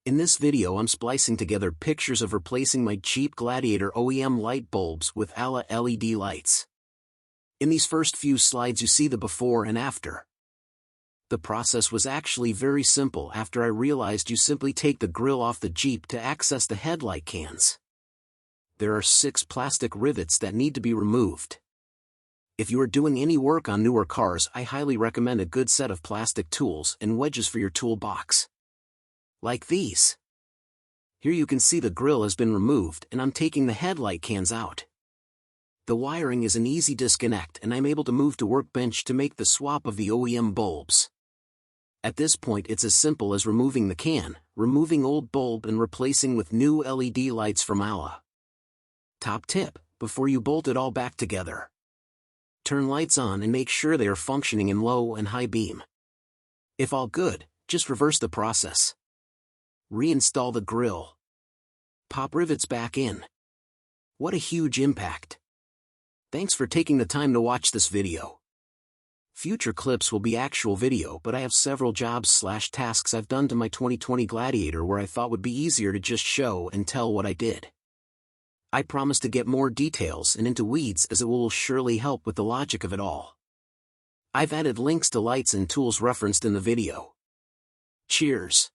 In this video I'm splicing together pictures of replacing my cheap Gladiator OEM light bulbs with Alla LED lights. In these first few slides you see the before and after. The process was actually very simple after I realized you simply take the grill off the Jeep to access the headlight cans. There are 6 plastic rivets that need to be removed. If you are doing any work on newer cars, I highly recommend a good set of plastic tools and wedges for your toolbox. Like these. Here you can see the grill has been removed and I'm taking the headlight cans out. The wiring is an easy disconnect and I'm able to move to workbench to make the swap of the OEM bulbs. At this point it's as simple as removing the can, removing old bulb and replacing with new LED lights from Alla. Top tip, before you bolt it all back together, turn lights on and make sure they are functioning in low and high beam. If all good, just reverse the process. Reinstall the grill. Pop rivets back in. What a huge impact. Thanks for taking the time to watch this video. Future clips will be actual video, but I have several jobs/tasks I've done to my 2020 Gladiator where I thought would be easier to just show and tell what I did. I promise to get more details and into weeds as it will surely help with the logic of it all. I've added links to lights and tools referenced in the video. Cheers.